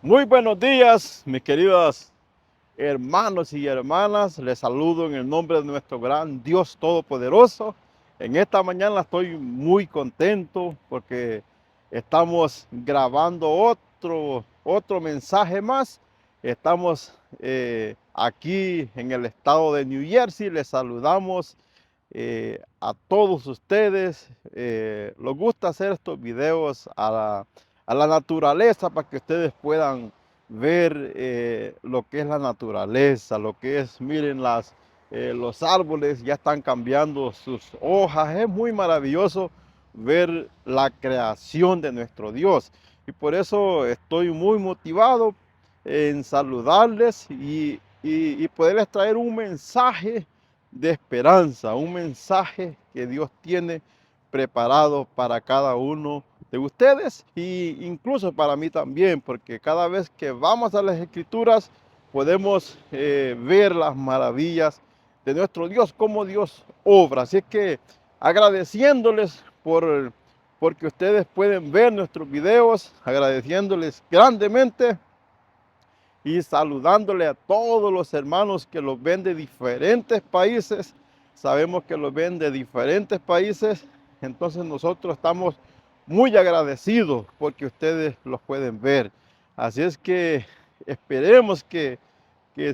Muy buenos días, mis queridos hermanos y hermanas. Les saludo en el nombre de nuestro gran Dios Todopoderoso. En esta mañana estoy muy contento porque estamos grabando otro mensaje más. Estamos aquí en el estado de New Jersey. Les saludamos a todos ustedes. Nos gusta hacer estos videos a la naturaleza para que ustedes puedan ver lo que es la naturaleza, lo que es, miren, los árboles ya están cambiando sus hojas. Es muy maravilloso ver la creación de nuestro Dios. Y por eso estoy muy motivado en saludarles y poderles traer un mensaje de esperanza, un mensaje que Dios tiene preparado para cada uno de ustedes e incluso para mí también, porque cada vez que vamos a las Escrituras podemos ver las maravillas de nuestro Dios, cómo Dios obra. Así es que agradeciéndoles porque ustedes pueden ver nuestros videos, agradeciéndoles grandemente y saludándole a todos los hermanos que los ven de diferentes países. Sabemos que los ven de diferentes países, entonces nosotros estamos muy agradecidos porque ustedes los pueden ver. Así es que esperemos que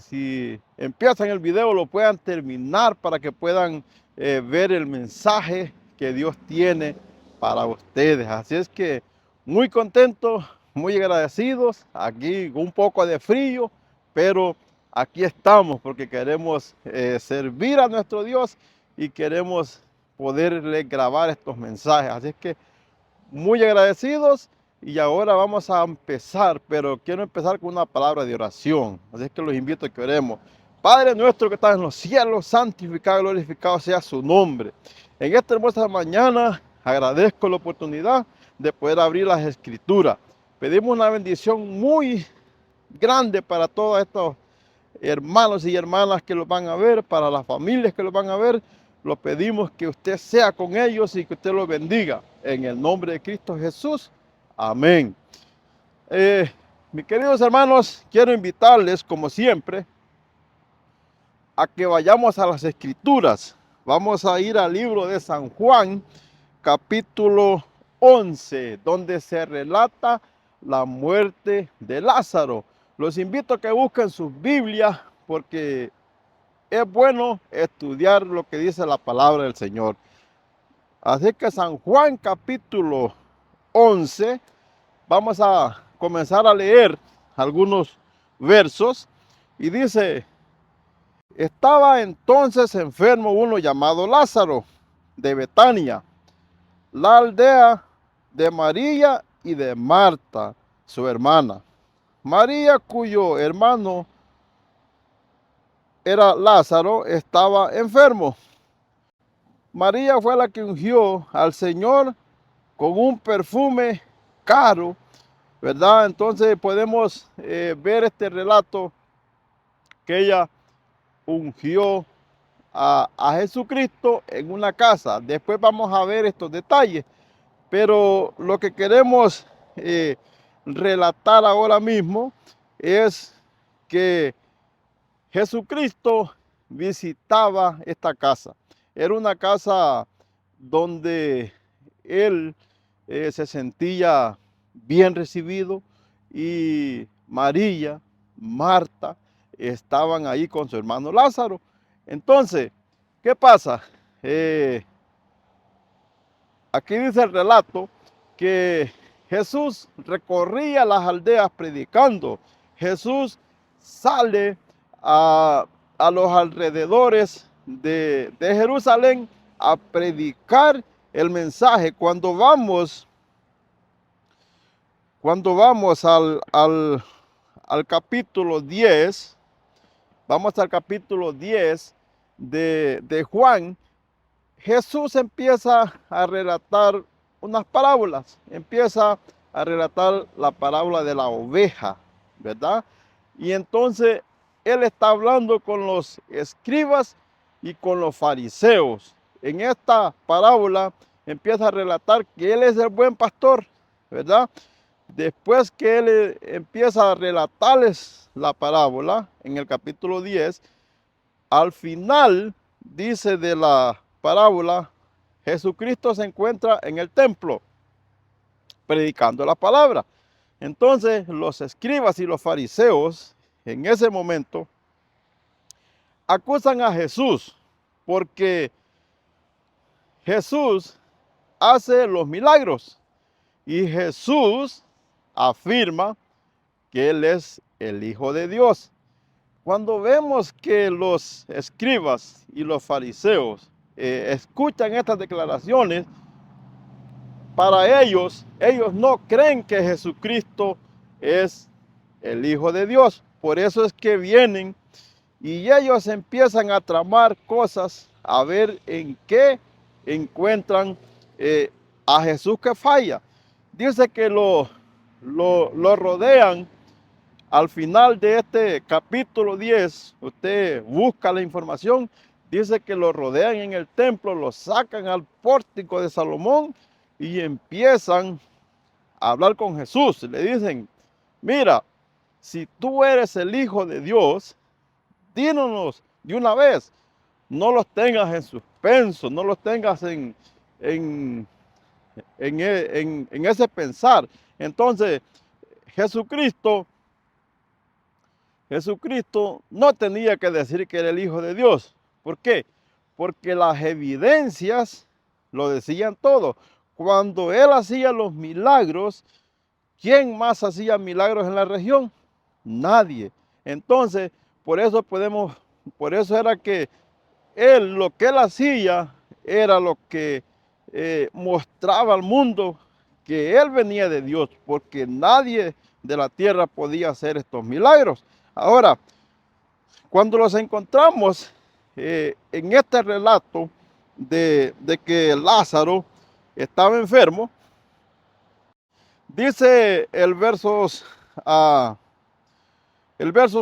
si empiezan el video lo puedan terminar para que puedan ver el mensaje que Dios tiene para ustedes. Así es que muy contentos, muy agradecidos, aquí con un poco de frío, pero aquí estamos porque queremos servir a nuestro Dios y queremos poderle grabar estos mensajes. Así es que muy agradecidos y ahora vamos a empezar, pero quiero empezar con una palabra de oración. Así es que los invito a que oremos. Padre nuestro que estás en los cielos, santificado y glorificado sea su nombre. En esta hermosa mañana agradezco la oportunidad de poder abrir las escrituras. Pedimos una bendición muy grande para todos estos hermanos y hermanas que los van a ver, para las familias que los van a ver. Lo pedimos que usted sea con ellos y que usted los bendiga. En el nombre de Cristo Jesús. Amén. Mis queridos hermanos, quiero invitarles, como siempre, a que vayamos a las Escrituras. Vamos a ir al libro de San Juan, capítulo 11, donde se relata la muerte de Lázaro. Los invito a que busquen sus Biblias porque es bueno estudiar lo que dice la palabra del Señor. Así que San Juan capítulo 11, vamos a comenzar a leer algunos versos y dice, estaba entonces enfermo uno llamado Lázaro de Betania, la aldea de María y de Marta, su hermana. María, cuyo hermano era Lázaro, estaba enfermo. María fue la que ungió al Señor con un perfume caro, ¿verdad? Entonces podemos ver este relato que ella ungió a Jesucristo en una casa. Después vamos a ver estos detalles, pero lo que queremos relatar ahora mismo es que Jesucristo visitaba esta casa. Era una casa donde él se sentía bien recibido y María, Marta estaban ahí con su hermano Lázaro. Entonces, ¿qué pasa? Aquí dice el relato que Jesús recorría las aldeas predicando. Jesús sale a los alrededores de Jerusalén a predicar el mensaje. Cuando vamos al capítulo 10, vamos al capítulo 10 de Juan, Jesús empieza a relatar unas parábolas, empieza a relatar la parábola de la oveja, ¿verdad? Y entonces él está hablando con los escribas y con los fariseos. En esta parábola empieza a relatar que él es el buen pastor, ¿verdad? después que él empieza a relatarles la parábola en el capítulo 10, al final dice de la parábola, Jesucristo se encuentra en el templo predicando la palabra. Entonces los escribas y los fariseos en ese momento acusan a Jesús porque Jesús hace los milagros y Jesús afirma que Él es el Hijo de Dios. Cuando vemos que los escribas y los fariseos escuchan estas declaraciones, para ellos no creen que Jesucristo es el Hijo de Dios. Por eso es que vienen y ellos empiezan a tramar cosas, a ver en qué encuentran a Jesús que falla. Dice que lo rodean al final de este capítulo 10. Usted busca la información, dice que lo rodean en el templo, lo sacan al pórtico de Salomón y empiezan a hablar con Jesús. Le dicen, mira, si tú eres el Hijo de Dios, dínonos de una vez. No los tengas en suspenso, no los tengas en, en ese pensar. Entonces, Jesucristo no tenía que decir que era el Hijo de Dios. ¿Por qué? Porque las evidencias lo decían todo. Cuando él hacía los milagros, ¿quién más hacía milagros en la región? Nadie. Entonces, por eso era que lo que él hacía era lo que mostraba al mundo que él venía de Dios, porque nadie de la tierra podía hacer estos milagros. Ahora, cuando los encontramos en este relato de que Lázaro estaba enfermo, dice el versos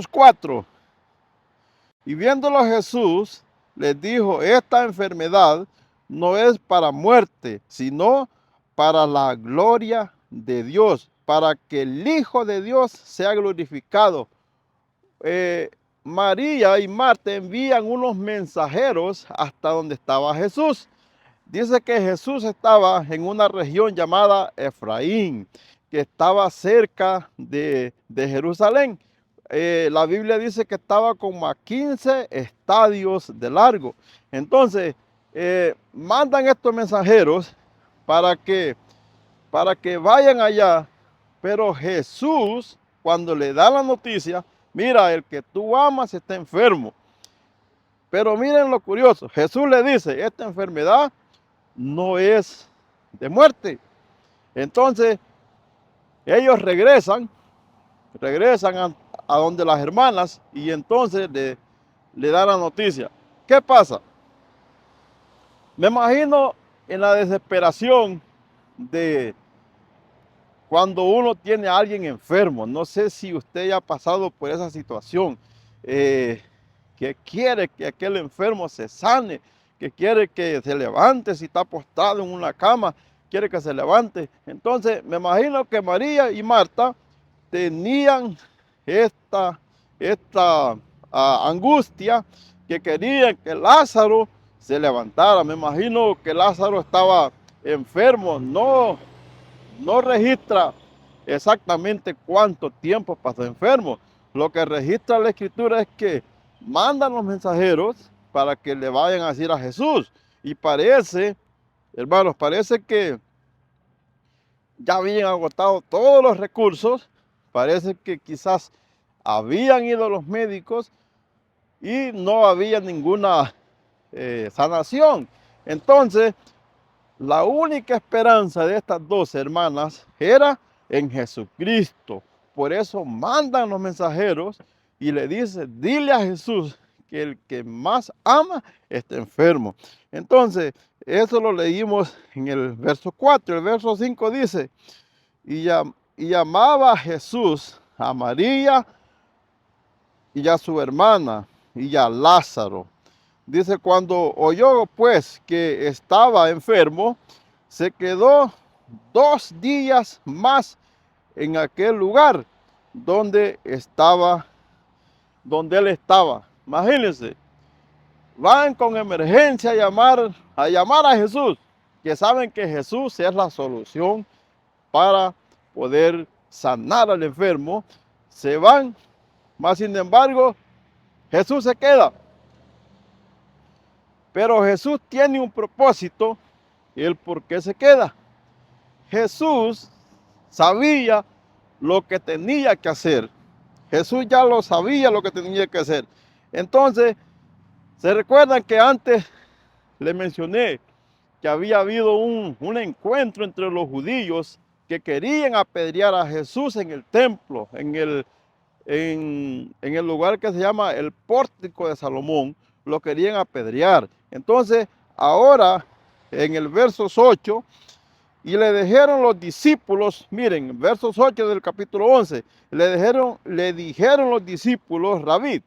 4, y viéndolo Jesús, les dijo, esta enfermedad no es para muerte, sino para la gloria de Dios, para que el Hijo de Dios sea glorificado. María y Marta envían unos mensajeros hasta donde estaba Jesús. Dice que Jesús estaba en una región llamada Efraín, que estaba cerca de Jerusalén. La Biblia dice que estaba como a 15 estadios de largo. Entonces, mandan estos mensajeros para que, para que vayan allá, pero Jesús, cuando le da la noticia, mira, el que tú amas está enfermo. Pero miren lo curioso, Jesús le dice, esta enfermedad no es de muerte. Entonces, ellos regresan a donde las hermanas y entonces le dan la noticia. ¿Qué pasa? Me imagino en la desesperación de cuando uno tiene a alguien enfermo. No sé si usted ya ha pasado por esa situación, que quiere que aquel enfermo se sane, que quiere que se levante, si está postrado en una cama, quiere que se levante. Entonces, me imagino que María y Marta tenían esta angustia, que querían que Lázaro se levantara. Me imagino que Lázaro estaba enfermo, no registra exactamente cuánto tiempo pasó enfermo. Lo que registra la escritura es que mandan los mensajeros para que le vayan a decir a Jesús. Y parece, hermanos, parece que ya habían agotado todos los recursos. Parece que quizás habían ido los médicos y no había ninguna sanación. Entonces, la única esperanza de estas dos hermanas era en Jesucristo. Por eso mandan los mensajeros y le dicen, dile a Jesús que el que más ama está enfermo. Entonces, eso lo leímos en el verso 4. El verso 5 dice, y llamaba a Jesús a María y a su hermana y a Lázaro. Dice, cuando oyó pues que estaba enfermo, se quedó 2 días más en aquel lugar donde donde él estaba. Imagínense, van con emergencia a llamar a Jesús, que saben que Jesús es la solución para poder sanar al enfermo. Se van, mas sin embargo, Jesús se queda. Pero Jesús tiene un propósito y el por qué se queda. Jesús sabía lo que tenía que hacer. Jesús ya lo sabía lo que tenía que hacer. Entonces, ¿se recuerdan que antes le mencioné que había habido un encuentro entre los judíos que querían apedrear a Jesús en el templo, en el lugar que se llama el Pórtico de Salomón? Lo querían apedrear. Entonces, ahora, en el versos 8, y le dijeron los discípulos, miren, versos 8 del capítulo 11, le dijeron los discípulos, Rabí,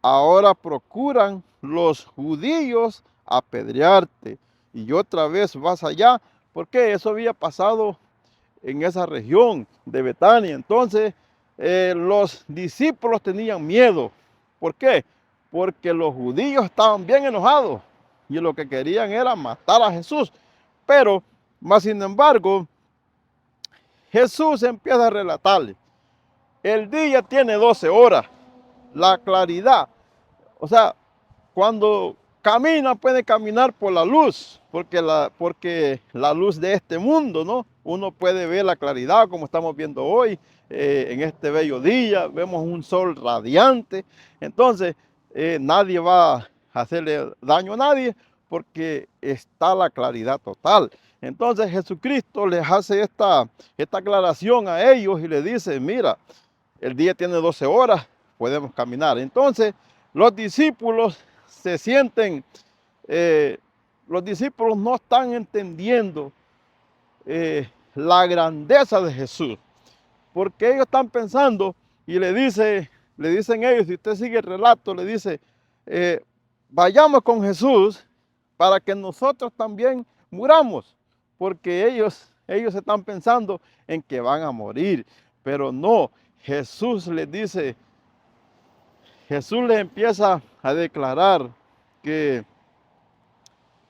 ahora procuran los judíos apedrearte y otra vez vas allá, porque eso había pasado en esa región de Betania. Entonces, los discípulos tenían miedo. ¿Por qué? Porque los judíos estaban bien enojados y lo que querían era matar a Jesús. Pero, más sin embargo, Jesús empieza a relatarle. El día tiene 12 horas, la claridad. O sea, cuando camina puede caminar por la luz, porque la luz de este mundo, ¿no? Uno puede ver la claridad como estamos viendo hoy, en este bello día, vemos un sol radiante. Entonces, nadie va a hacerle daño a nadie porque está la claridad total. Entonces Jesucristo les hace esta aclaración a ellos y les dice, mira, el día tiene 12 horas, podemos caminar. Entonces, los discípulos se sienten, los discípulos no están entendiendo la grandeza de Jesús, porque ellos están pensando y le dicen ellos, si usted sigue el relato, le dice, vayamos con Jesús para que nosotros también muramos, porque ellos están pensando en que van a morir, pero no, Jesús les dice, Jesús les empieza a declarar que,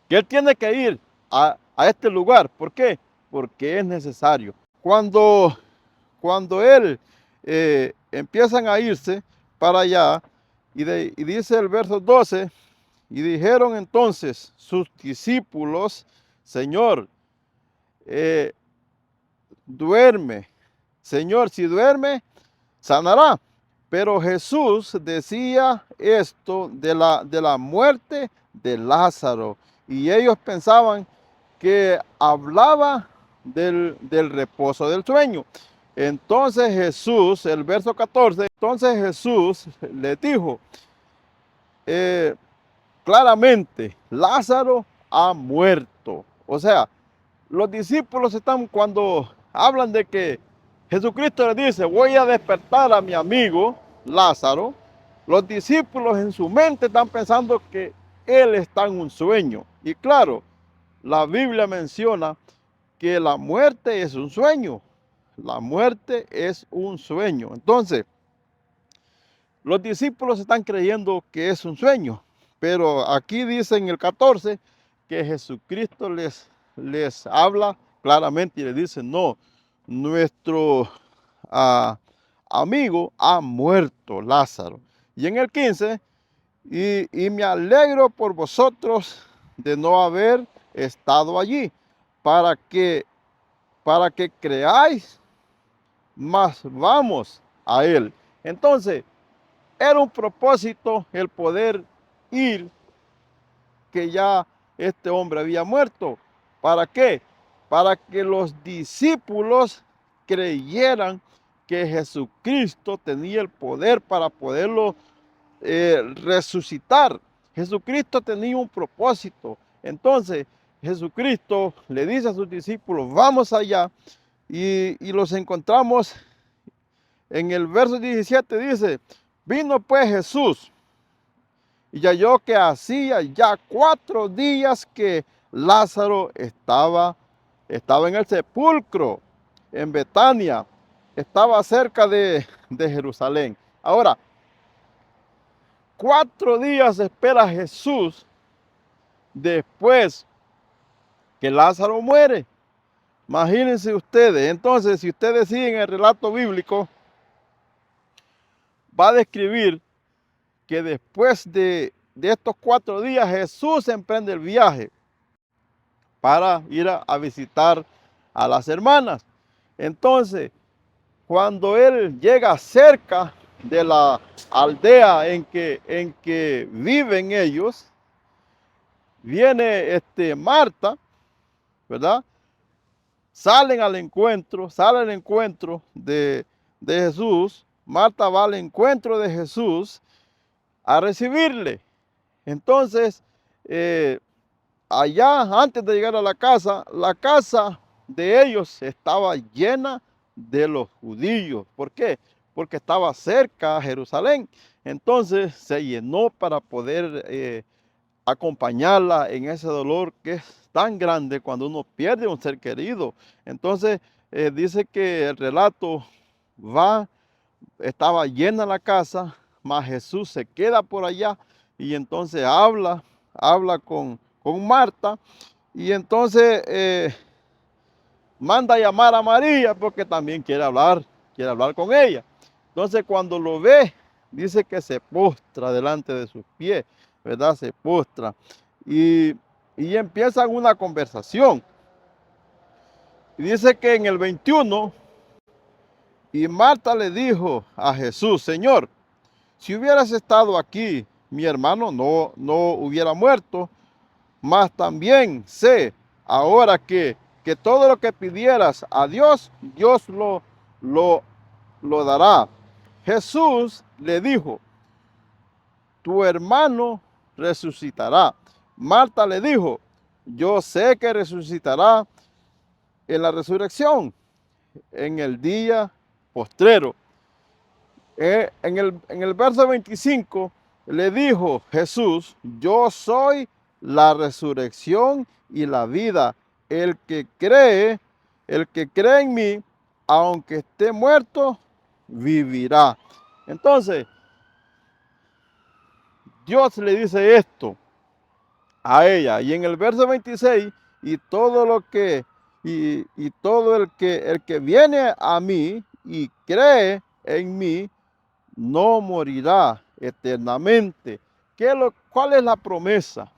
que Él tiene que ir a este lugar. ¿Por qué? Porque es necesario. Cuando Él empiezan a irse para allá, y dice el verso 12, y dijeron entonces sus discípulos, Señor, duerme. Señor, si duerme, sanará. Pero Jesús decía esto de la muerte de Lázaro. Y ellos pensaban que hablaba del reposo del sueño. Entonces Jesús, el verso 14, entonces Jesús les dijo claramente, Lázaro ha muerto. O sea, los discípulos están cuando hablan de que Jesucristo les dice, voy a despertar a mi amigo Lázaro. Los discípulos en su mente están pensando que él está en un sueño. Y claro, la Biblia menciona que la muerte es un sueño. La muerte es un sueño. Entonces, los discípulos están creyendo que es un sueño. Pero aquí dice en el 14 que Jesucristo les habla claramente y les dice, no, nuestro amigo ha muerto, Lázaro. Y en el 15, y me alegro por vosotros de no haber estado allí, para que, para que creáis, mas vamos a él. Entonces, era un propósito el poder ir, que ya este hombre había muerto. ¿Para qué? Para que los discípulos creyeran que Jesucristo tenía el poder para poderlo resucitar. Jesucristo tenía un propósito. Entonces, Jesucristo le dice a sus discípulos, vamos allá, y los encontramos en el verso 17, dice, vino pues Jesús y halló que hacía ya 4 días que Lázaro estaba en el sepulcro, en Betania, estaba cerca de Jerusalén. Ahora, 4 días espera Jesús después que Lázaro muere. Imagínense ustedes. Entonces, si ustedes siguen el relato bíblico, va a describir que después de estos 4 días Jesús emprende el viaje para ir a visitar a las hermanas. Entonces, cuando él llega cerca de la aldea en que viven ellos, viene Marta, ¿verdad? Sale al encuentro de Jesús. Marta va al encuentro de Jesús a recibirle. Entonces, allá antes de llegar a la casa de ellos estaba llena de los judíos. ¿Por qué? Porque estaba cerca a Jerusalén. Entonces se llenó para poder acompañarla en ese dolor que es tan grande cuando uno pierde un ser querido. Entonces dice que el relato estaba llena la casa, mas Jesús se queda por allá y entonces habla con Marta y entonces manda a llamar a María porque también quiere hablar con ella. Entonces cuando lo ve, dice que se postra delante de sus pies, ¿verdad? Se postra y empiezan una conversación. Y dice que en el 21, y Marta le dijo a Jesús: Señor, si hubieras estado aquí, mi hermano no hubiera muerto, mas también sé ahora que todo lo que pidieras a Dios, Dios lo, lo dará. Jesús le dijo: tu hermano resucitará. Marta le dijo: yo sé que resucitará en la resurrección, en el día postrero. En el verso 25 le dijo Jesús: yo soy la resurrección y la vida. El que cree, el que cree en mí, aunque esté muerto, vivirá. Entonces, Dios le dice esto a ella. Y en el verso 26, y todo lo que, y todo el que viene a mí y cree en mí, no morirá eternamente. ¿Cuál es la promesa?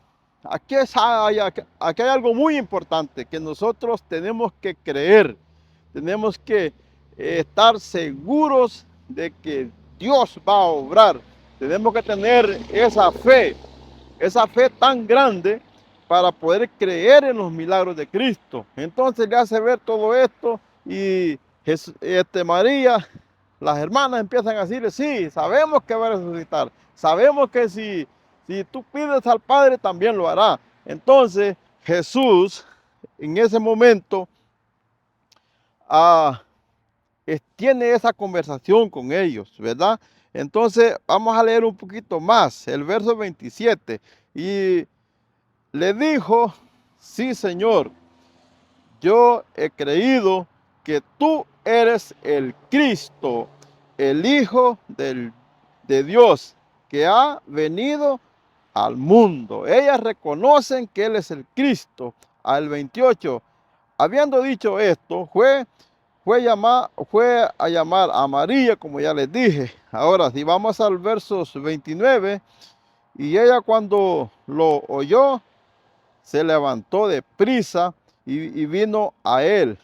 Aquí hay algo muy importante que nosotros tenemos que creer. Tenemos que estar seguros de que Dios va a obrar. Tenemos que tener esa fe tan grande para poder creer en los milagros de Cristo. Entonces le hace ver todo esto y María, las hermanas empiezan a decirle: sí, sabemos que va a resucitar, sabemos que si tú pides al Padre también lo hará. Entonces Jesús en ese momento ah, tiene esa conversación con ellos, ¿verdad? Entonces vamos a leer un poquito más, el verso 27. Y le dijo: sí, Señor, yo he creído que tú eres el Cristo, el Hijo de Dios, que ha venido al mundo. Ellas reconocen que Él es el Cristo. Al 28, habiendo dicho esto, fue a llamar a María, como ya les dije. Ahora, si vamos al versos 29, y ella cuando lo oyó, se levantó de prisa y vino a él.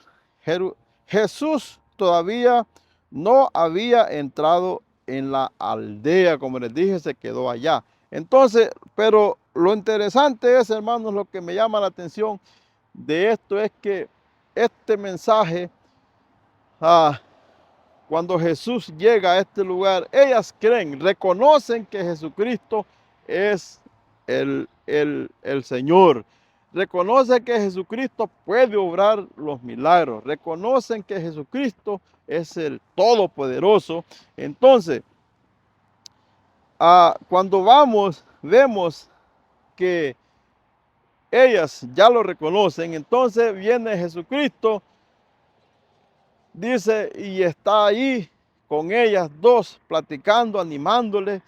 Jesús todavía no había entrado en la aldea, como les dije, se quedó allá. Entonces, pero lo interesante es, hermanos, lo que me llama la atención de esto es que este mensaje, cuando Jesús llega a este lugar, ellas creen, reconocen que Jesucristo es el Señor. Reconocen que Jesucristo puede obrar los milagros. Reconocen que Jesucristo es el Todopoderoso. Entonces, cuando vemos que ellas ya lo reconocen. Entonces viene Jesucristo, dice, y está ahí con ellas dos, platicando, animándole,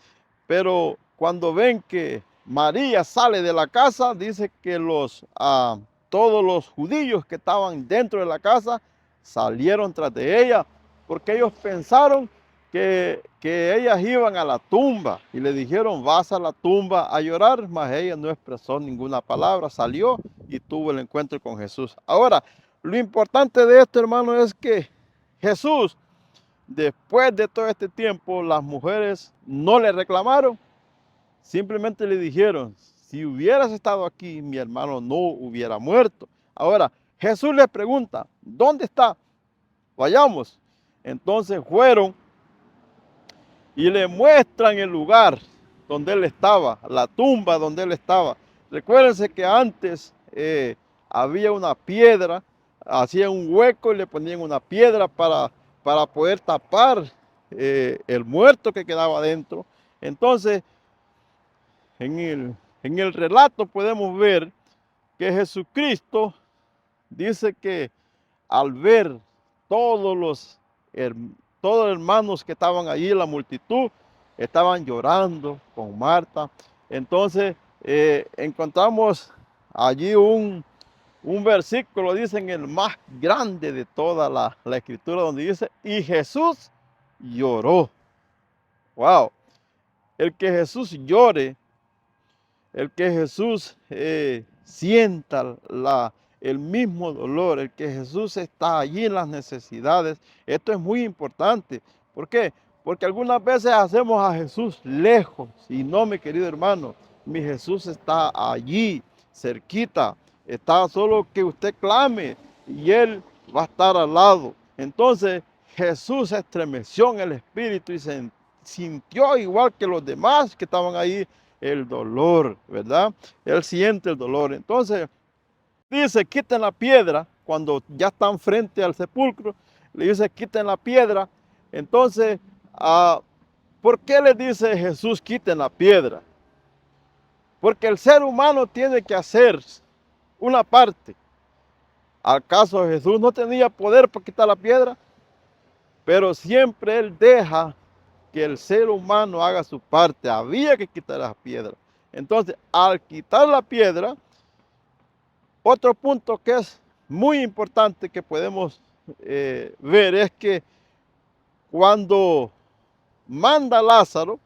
pero cuando ven que María sale de la casa, dice que todos los judíos que estaban dentro de la casa salieron tras de ella, porque ellos pensaron que ellas iban a la tumba y le dijeron, vas a la tumba a llorar, mas ella no expresó ninguna palabra, salió y tuvo el encuentro con Jesús. Ahora, lo importante de esto, hermano, es que Jesús, después de todo este tiempo, las mujeres no le reclamaron, simplemente le dijeron, si hubieras estado aquí, mi hermano no hubiera muerto. Ahora, Jesús les pregunta, ¿dónde está? Vayamos. Entonces fueron y le muestran el lugar donde él estaba, la tumba donde él estaba. Recuérdense que antes había una piedra, hacían un hueco y le ponían una piedra para poder tapar el muerto que quedaba adentro. Entonces, en el relato podemos ver que Jesucristo dice que al ver todos los, todos los hermanos que estaban allí, la multitud, estaban llorando con Marta. Entonces encontramos allí un versículo, dicen el más grande de toda la escritura, donde dice, y Jesús lloró. Wow, el que Jesús llore, el que Jesús sienta el mismo dolor, el que Jesús está allí en las necesidades, esto es muy importante. ¿Por qué? Porque algunas veces hacemos a Jesús lejos y no, mi querido hermano, mi Jesús está allí, cerquita, está solo que usted clame y Él va a estar al lado. Entonces Jesús se estremeció en el espíritu y se sintió igual que los demás que estaban ahí el dolor, ¿verdad? Él siente el dolor. Entonces, dice, quiten la piedra, cuando ya están frente al sepulcro, le dice, quiten la piedra. Entonces, ¿por qué le dice Jesús, quiten la piedra? Porque el ser humano tiene que hacer una parte. ¿Acaso Jesús no tenía poder para quitar la piedra? Pero siempre Él deja que el ser humano haga su parte. Había que quitar las piedras. Entonces, al quitar la piedra, otro punto que es muy importante que podemos ver es que cuando manda a Lázaro,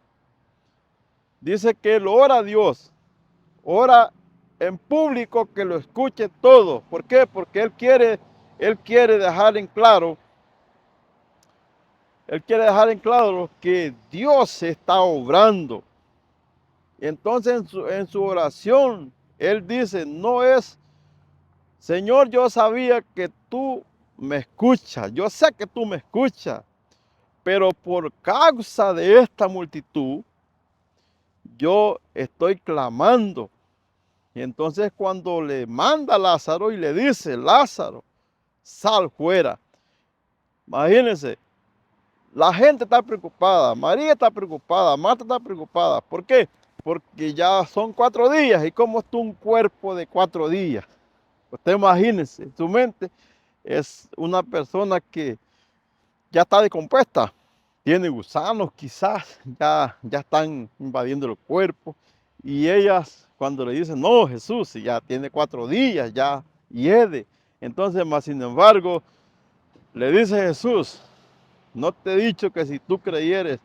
dice que él ora a Dios, ora en público que lo escuche todo. ¿Por qué? Porque él quiere dejar en claro, que Dios está obrando. Entonces en su oración, él dice, no es, Señor, yo sabía que tú me escuchas, yo sé que tú me escuchas, pero por causa de esta multitud, yo estoy clamando. Y entonces cuando le manda a Lázaro y le dice, Lázaro, sal fuera. Imagínense, la gente está preocupada, María está preocupada, Marta está preocupada. ¿Por qué? Porque ya son 4 días. ¿Y cómo está un cuerpo de 4 días? Usted imagínense, su mente es una persona que ya está decompuesta, tiene gusanos quizás, ya están invadiendo el cuerpo. Y ellas cuando le dicen, no, Jesús, si ya tiene 4 días, ya hiede. Entonces, más sin embargo, le dice Jesús, no te he dicho que si tú creyeres,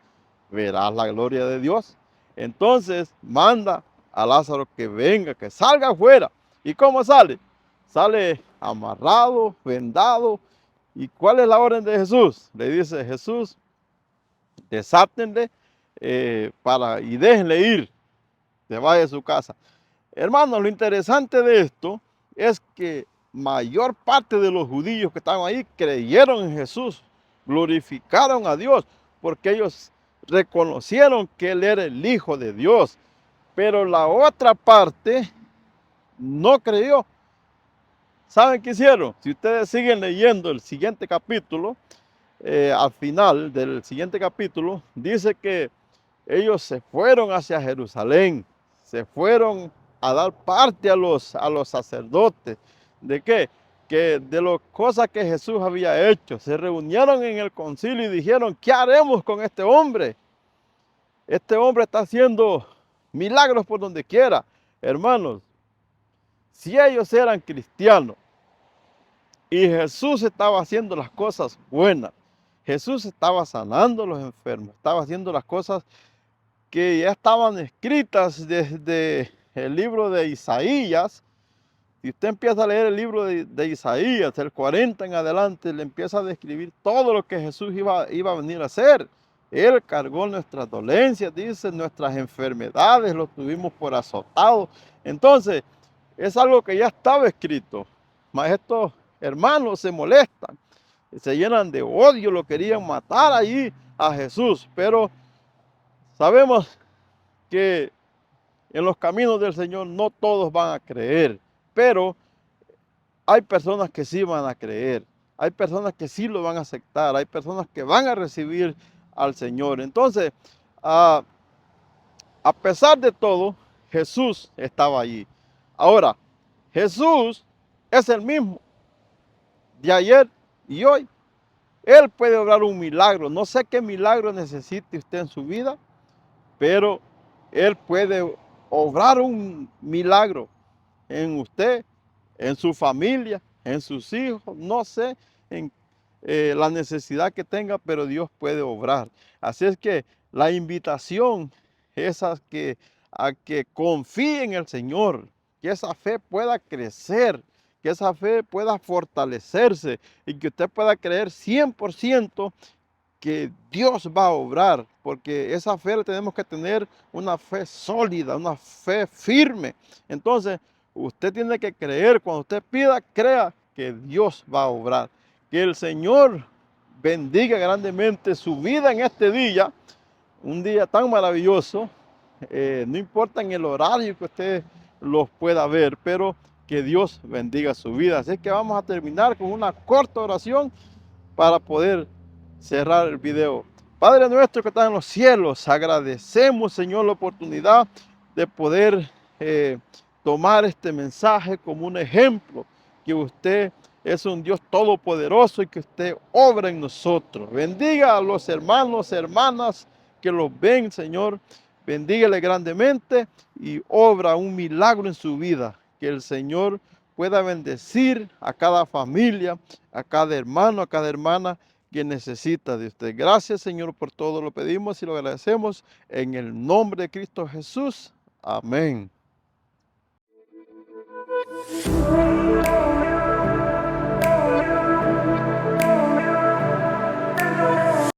verás la gloria de Dios. Entonces manda a Lázaro que venga, que salga afuera. ¿Y cómo sale? Sale amarrado, vendado. ¿Y cuál es la orden de Jesús? Le dice Jesús, desátenle y déjenle ir, se vaya a su casa. Hermanos, lo interesante de esto es que mayor parte de los judíos que estaban ahí creyeron en Jesús, glorificaron a Dios, porque ellos reconocieron que Él era el Hijo de Dios. Pero la otra parte no creyó. ¿Saben qué hicieron? Si ustedes siguen leyendo el siguiente capítulo, al final del siguiente capítulo, dice que ellos se fueron hacia Jerusalén, se fueron a dar parte a los sacerdotes. ¿De qué? que de las cosas que Jesús había hecho, se reunieron en el concilio y dijeron, ¿qué haremos con este hombre? Este hombre está haciendo milagros por donde quiera. Hermanos, si ellos eran cristianos y Jesús estaba haciendo las cosas buenas, Jesús estaba sanando a los enfermos, estaba haciendo las cosas que ya estaban escritas desde el libro de Isaías. Si usted empieza a leer el libro de Isaías, el 40 en adelante, le empieza a describir todo lo que Jesús iba a venir a hacer. Él cargó nuestras dolencias, dice, nuestras enfermedades, lo tuvimos por azotado. Entonces, es algo que ya estaba escrito. Mas estos hermanos se molestan, se llenan de odio, lo querían matar allí a Jesús. Pero sabemos que en los caminos del Señor no todos van a creer, pero hay personas que sí van a creer, hay personas que sí lo van a aceptar, hay personas que van a recibir al Señor. Entonces, a pesar de todo, Jesús estaba allí. Ahora, Jesús es el mismo de ayer y hoy. Él puede obrar un milagro. No sé qué milagro necesite usted en su vida, pero Él puede obrar un milagro en usted, en su familia, en sus hijos, no sé en la necesidad que tenga, pero Dios puede obrar. Así es que la invitación es a que confíe en el Señor, que esa fe pueda crecer, que esa fe pueda fortalecerse y que usted pueda creer 100% que Dios va a obrar, porque esa fe la tenemos que tener una fe sólida, una fe firme. Entonces, usted tiene que creer, cuando usted pida, crea que Dios va a obrar. Que el Señor bendiga grandemente su vida en este día, un día tan maravilloso. No importa en el horario que usted los pueda ver, pero que Dios bendiga su vida. Así que vamos a terminar con una corta oración para poder cerrar el video. Padre nuestro que estás en los cielos, agradecemos, Señor, la oportunidad de poder tomar este mensaje como un ejemplo, que usted es un Dios todopoderoso y que usted obra en nosotros. Bendiga a los hermanos, hermanas que los ven, Señor. Bendíguele grandemente y obra un milagro en su vida. Que el Señor pueda bendecir a cada familia, a cada hermano, a cada hermana que necesita de usted. Gracias, Señor, por todo lo pedimos y lo agradecemos en el nombre de Cristo Jesús. Amén.